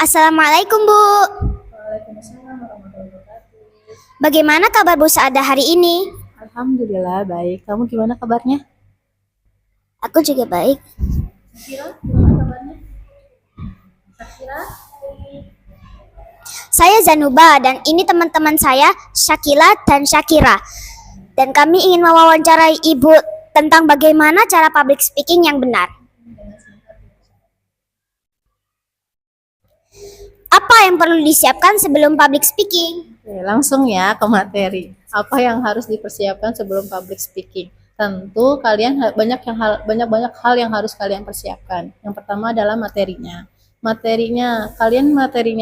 Assalamualaikum Bu. Waalaikumsalam warahmatullahi wabarakatuh. Bagaimana kabar Bu Saada hari ini? Alhamdulillah baik. Kamu gimana kabarnya? Aku juga baik. Sakira, gimana kabarnya? Sakira? Saya Zanuba dan ini teman-teman saya Syakila dan Syakira. Dan kami ingin mewawancarai Ibu tentang bagaimana cara public speaking yang benar. Apa yang perlu disiapkan sebelum public speaking? Oke, langsung ya ke materi. Apa yang harus dipersiapkan sebelum public speaking? Tentu kalian banyak hal yang harus kalian persiapkan. Yang pertama adalah materinya. Materinya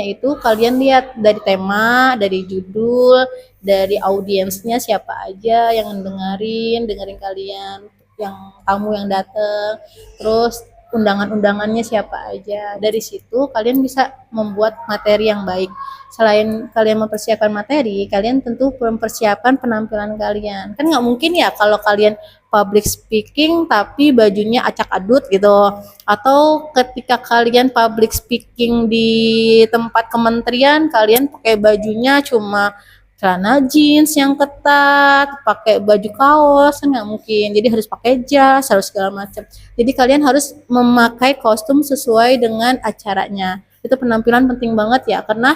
itu kalian lihat dari tema, dari judul, dari audiensnya siapa aja yang dengerin kalian, yang tamu yang datang, terus undangannya siapa aja. Dari situ kalian bisa membuat materi yang baik. Selain kalian mempersiapkan materi, kalian tentu mempersiapkan penampilan kalian. Kan nggak mungkin ya kalau kalian public speaking tapi bajunya acak adut gitu, atau ketika kalian public speaking di tempat kementerian kalian pakai bajunya cuma celana jeans yang ketat, pakai baju kaos, kan nggak mungkin. Jadi harus pakai jas, harus segala macam. Jadi kalian harus memakai kostum sesuai dengan acaranya. Itu penampilan penting banget ya, karena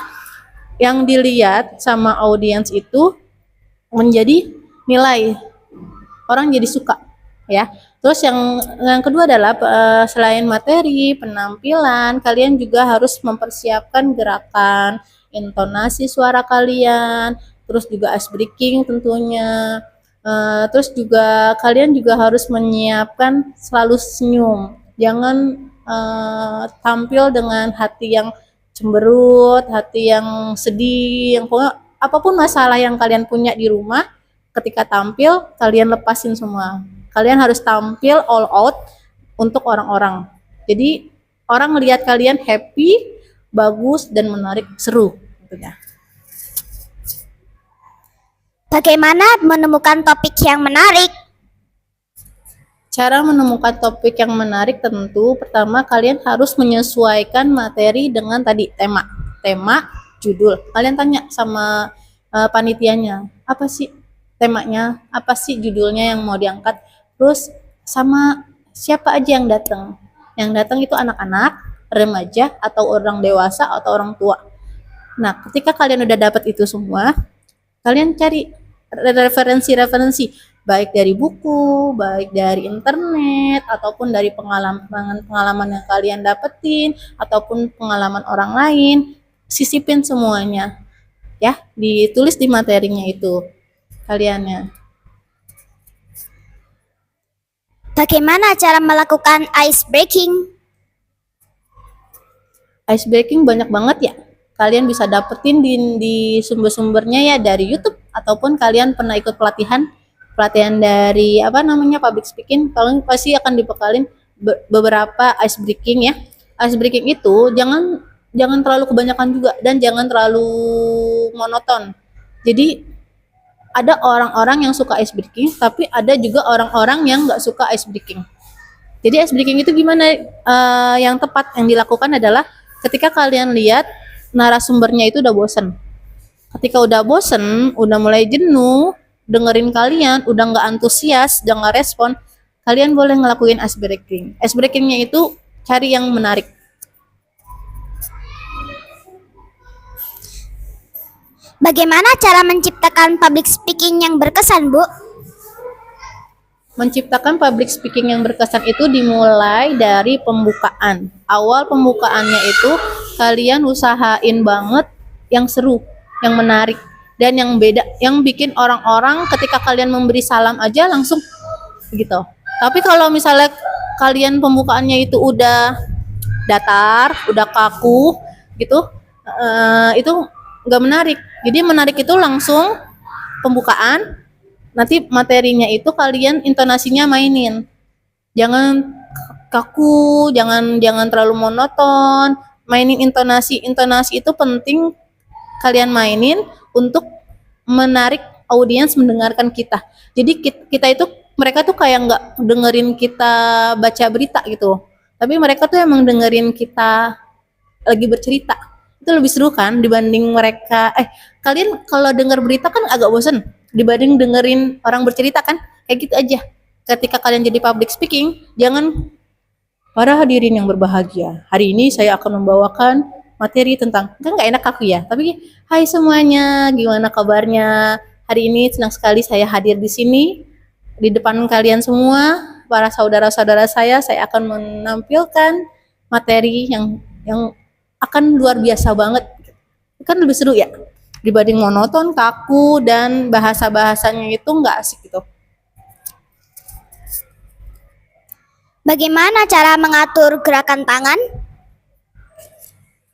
yang dilihat sama audiens itu menjadi nilai, orang jadi suka ya. Terus yang kedua adalah selain materi, penampilan, kalian juga harus mempersiapkan gerakan, intonasi suara kalian, terus juga ice breaking tentunya. Terus juga kalian juga harus menyiapkan selalu senyum. Jangan tampil dengan hati yang cemberut, hati yang sedih, yang pokoknya apapun masalah yang kalian punya di rumah, ketika tampil kalian lepasin semua. Kalian harus tampil all out untuk orang-orang. Jadi orang melihat kalian happy, bagus dan menarik, seru tentunya. Bagaimana menemukan topik yang menarik? Cara menemukan topik yang menarik tentu pertama kalian harus menyesuaikan materi dengan tadi tema, judul. Kalian tanya sama panitianya, apa sih temanya, apa sih judulnya yang mau diangkat, terus sama siapa aja yang datang. Yang datang itu anak-anak, remaja, atau orang dewasa, atau orang tua. Nah, ketika kalian udah dapat itu semua, kalian cari referensi baik dari buku, baik dari internet, ataupun dari pengalaman yang kalian dapetin, ataupun pengalaman orang lain. Sisipin semuanya ya, ditulis di materinya itu kaliannya. Bagaimana cara melakukan ice breaking? Ice breaking banyak banget ya, kalian bisa dapetin di sumber-sumbernya ya, dari YouTube, ataupun kalian pernah ikut pelatihan dari public speaking, kalian pasti akan dibekalin beberapa ice breaking ya. Ice breaking itu jangan terlalu kebanyakan juga, dan jangan terlalu monoton. Jadi ada orang-orang yang suka ice breaking, tapi ada juga orang-orang yang nggak suka ice breaking. Jadi ice breaking itu gimana? Yang tepat yang dilakukan adalah ketika kalian lihat narasumbernya itu udah bosen. Ketika udah bosen, udah mulai jenuh dengerin kalian, udah nggak antusias, udah nggak respon, kalian boleh ngelakuin ice breaking. Ice breakingnya itu cari yang menarik. Bagaimana cara menciptakan public speaking yang berkesan, Bu? Menciptakan public speaking yang berkesan itu dimulai dari pembukaan. Awal pembukaannya itu kalian usahain banget yang seru, yang menarik, dan yang beda, yang bikin orang-orang ketika kalian memberi salam aja langsung gitu. Tapi kalau misalnya kalian pembukaannya itu udah datar, udah kaku gitu, itu nggak menarik. Jadi menarik itu langsung pembukaan, nanti materinya itu kalian intonasinya mainin. Jangan kaku, jangan terlalu monoton. Mainin intonasi itu penting kalian mainin untuk menarik audiens mendengarkan kita. Jadi mereka tuh kayak nggak dengerin kita baca berita gitu, tapi mereka tuh emang dengerin kita lagi bercerita. Itu lebih seru kan dibanding mereka. Kalian kalau dengar berita kan agak bosen dibanding dengerin orang bercerita kan? Kayak gitu aja. Ketika kalian jadi public speaking, jangan, para hadirin yang berbahagia, hari ini saya akan membawakan materi tentang, kan nggak enak aku ya, tapi hai semuanya, gimana kabarnya? Hari ini senang sekali saya hadir di sini di depan kalian semua, para saudara-saudara saya akan menampilkan materi yang akan luar biasa banget. Kan lebih seru ya dibanding monoton, kaku, dan bahasa-bahasanya itu nggak asik gitu. Bagaimana cara mengatur gerakan tangan?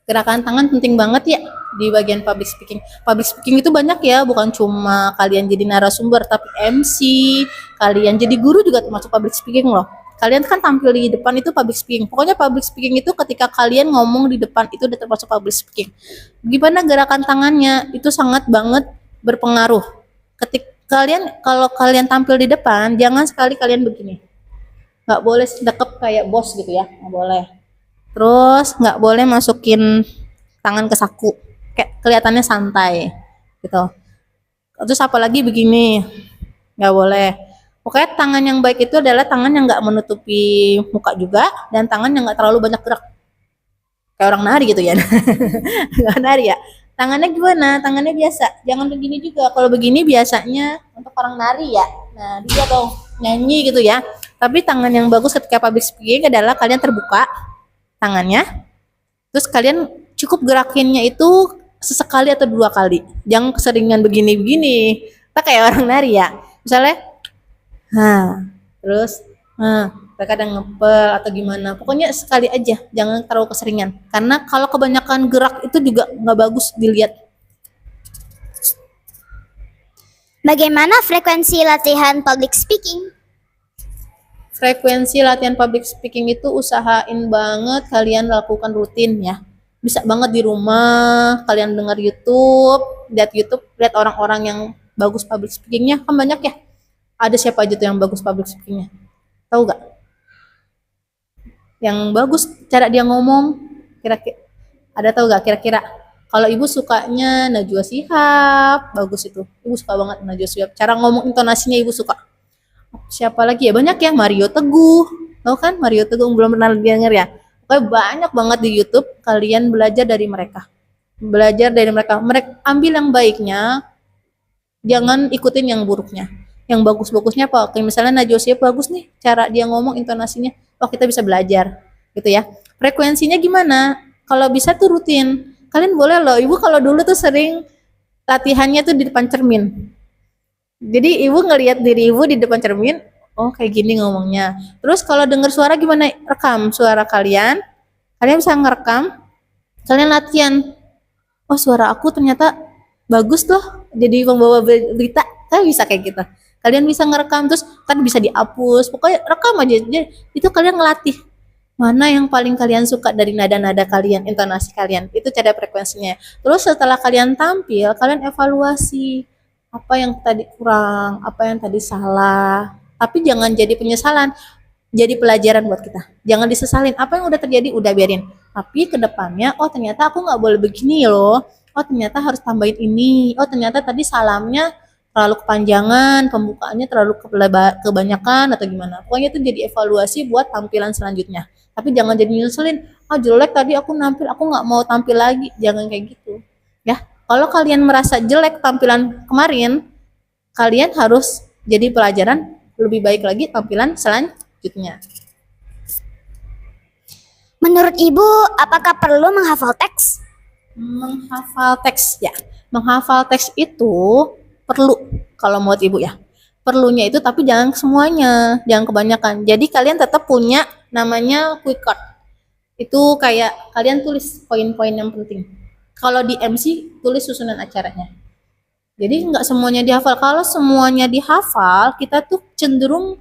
Gerakan tangan penting banget ya di bagian public speaking. Public speaking itu banyak ya, bukan cuma kalian jadi narasumber, tapi MC, kalian jadi guru juga termasuk public speaking loh. Kalian kan tampil di depan itu public speaking. Pokoknya public speaking itu ketika kalian ngomong di depan itu udah termasuk public speaking. Gimana gerakan tangannya itu sangat banget berpengaruh. Kalau kalian tampil di depan, jangan sekali kalian begini. Nggak boleh dekep kayak bos gitu ya, nggak boleh. Terus nggak boleh masukin tangan ke saku, kayak kelihatannya santai gitu. Terus apalagi begini, nggak boleh. Pokoknya tangan yang baik itu adalah tangan yang nggak menutupi muka juga, dan tangan yang nggak terlalu banyak gerak, kayak orang nari gitu ya. Nggak nari ya. Tangannya gimana? Tangannya biasa, jangan begini juga. Kalau begini biasanya untuk orang nari ya. Nah dia tuh nyanyi gitu ya. Tapi tangan yang bagus ketika public speaking adalah kalian terbuka tangannya, terus kalian cukup gerakinnya itu sesekali atau 2 kali, jangan keseringan begini-begini, kita kayak orang nari ya, misalnya terus terkadang ngepel atau gimana, pokoknya sekali aja, jangan terlalu keseringan, karena kalau kebanyakan gerak itu juga nggak bagus dilihat. Bagaimana frekuensi latihan public speaking? Frekuensi latihan public speaking itu usahain banget kalian lakukan rutin ya. Bisa banget di rumah, kalian dengar YouTube, lihat orang-orang yang bagus public speakingnya, kan banyak ya. Ada siapa aja tuh yang bagus public speakingnya? Tahu gak? Yang bagus cara dia ngomong, kira-kira ada tahu gak kira-kira? Kalau ibu sukanya Najwa Shihab, bagus itu. Ibu suka banget Najwa Shihab. Cara ngomong intonasinya ibu suka. Siapa lagi ya, banyak ya, Mario Teguh, tahu kan Mario Teguh, belum pernah denger ya. Pokoknya banyak banget di YouTube, kalian belajar dari mereka, mereka ambil yang baiknya, jangan ikutin yang buruknya, yang bagus-bagusnya apa. Kayak misalnya Najwa Shihab bagus nih cara dia ngomong intonasinya, kita bisa belajar gitu ya. Frekuensinya gimana? Kalau bisa tuh rutin, kalian boleh loh. Ibu kalau dulu tuh sering latihannya tuh di depan cermin. Jadi ibu ngelihat diri ibu di depan cermin, kayak gini ngomongnya. Terus kalau dengar suara gimana? Rekam suara kalian. Kalian bisa ngerekam. Kalian latihan. Suara aku ternyata bagus tuh jadi pembawa berita. Kan bisa kayak gitu. Kalian bisa ngerekam, terus kan bisa dihapus. Pokoknya rekam aja. Jadi, itu kalian ngelatih. Mana yang paling kalian suka dari nada-nada kalian, intonasi kalian. Itu cara frekuensinya. Terus setelah kalian tampil, kalian evaluasi. Apa yang tadi kurang, apa yang tadi salah, tapi jangan jadi penyesalan, jadi pelajaran buat kita. Jangan disesalin, apa yang udah terjadi udah biarin, tapi kedepannya ternyata aku nggak boleh begini loh, ternyata harus tambahin ini, ternyata tadi salamnya terlalu kepanjangan, pembukaannya terlalu kebanyakan atau gimana. Pokoknya itu jadi evaluasi buat tampilan selanjutnya, tapi jangan jadi nyeselin, jelek tadi aku nampil, aku nggak mau tampil lagi. Jangan kayak gitu ya. Kalau kalian merasa jelek tampilan kemarin, kalian harus jadi pelajaran lebih baik lagi tampilan selanjutnya. Menurut ibu, apakah perlu menghafal teks? Menghafal teks ya. Menghafal teks itu perlu kalau menurut ibu ya. Perlunya itu, tapi jangan semuanya, jangan kebanyakan. Jadi kalian tetap punya namanya quick card. Itu kayak kalian tulis poin-poin yang penting. Kalau di MC tulis susunan acaranya. Jadi nggak semuanya dihafal. Kalau semuanya dihafal, kita tuh cenderung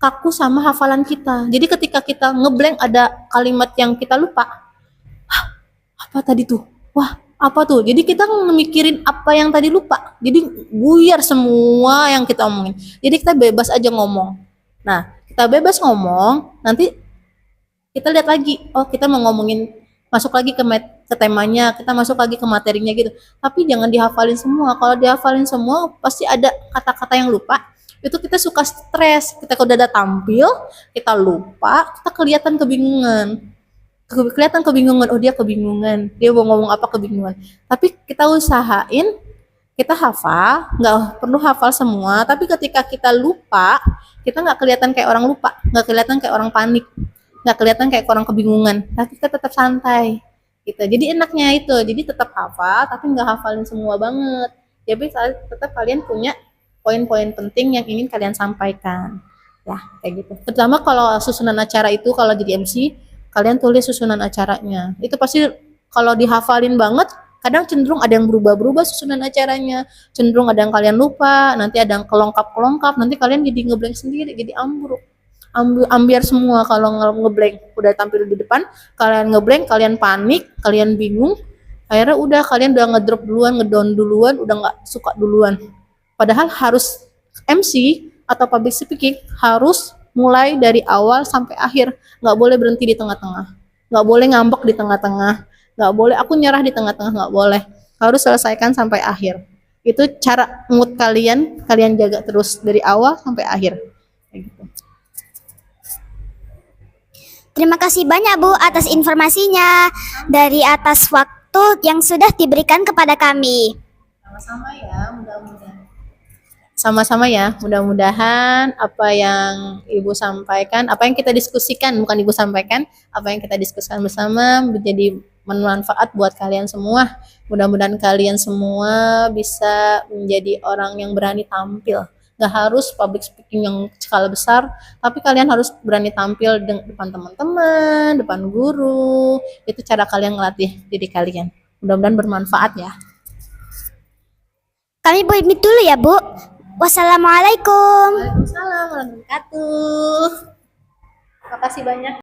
kaku sama hafalan kita. Jadi ketika kita ngeblank ada kalimat yang kita lupa, apa tadi tuh? Apa tuh? Jadi kita mikirin apa yang tadi lupa. Jadi buyar semua yang kita omongin. Jadi kita bebas aja ngomong. Nah, kita bebas ngomong, nanti kita lihat lagi. Kita mau ngomongin masuk lagi ke temanya, kita masuk lagi ke materinya gitu. Tapi jangan dihafalin semua. Kalau dihafalin semua pasti ada kata-kata yang lupa. Itu kita suka stres. Kita kalau udah ada tampil, kita lupa, kita kelihatan kebingungan. Kelihatan kebingungan, oh dia kebingungan, dia mau ngomong apa kebingungan. Tapi kita usahain kita hafal, nggak perlu hafal semua, tapi ketika kita lupa, kita nggak kelihatan kayak orang lupa, nggak kelihatan kayak orang panik, nggak kelihatan kayak orang kebingungan, tapi kita tetap santai gitu. Jadi enaknya itu, jadi tetap hafal tapi nggak hafalin semua banget. Jadi tetap kalian punya poin-poin penting yang ingin kalian sampaikan, ya kayak gitu. Terutama kalau susunan acara itu, kalau jadi MC kalian tulis susunan acaranya, itu pasti kalau dihafalin banget kadang cenderung ada yang berubah-berubah susunan acaranya, cenderung ada yang kalian lupa, nanti ada yang kelongkap-kelongkap, nanti kalian jadi ngeblank sendiri, jadi ambruk, ambiar semua. Kalau ngeblank udah tampil di depan, kalian ngeblank, kalian panik, kalian bingung, akhirnya udah kalian udah ngedrop duluan, ngedown duluan, udah nggak suka duluan. Padahal harus MC atau public speaking harus mulai dari awal sampai akhir, nggak boleh berhenti di tengah-tengah, nggak boleh ngambek di tengah-tengah, nggak boleh aku nyerah di tengah-tengah, nggak boleh, harus selesaikan sampai akhir. Itu cara mood kalian jaga terus dari awal sampai akhir kayak gitu. Terima kasih banyak Bu atas informasinya, dari atas waktu yang sudah diberikan kepada kami. Sama-sama ya, mudah-mudahan. Sama-sama ya, mudah-mudahan apa yang Ibu sampaikan, apa yang kita diskusikan, bukan Ibu sampaikan, apa yang kita diskusikan bersama menjadi bermanfaat buat kalian semua. Mudah-mudahan kalian semua bisa menjadi orang yang berani tampil. Gak harus public speaking yang skala besar, tapi kalian harus berani tampil di depan teman-teman, depan guru. Itu cara kalian ngelatih diri kalian. Mudah-mudahan bermanfaat ya. Kami pamit dulu ya Bu. Wassalamualaikum. Waalaikumsalam warahmatullahi wabarakatuh. Terima kasih banyak.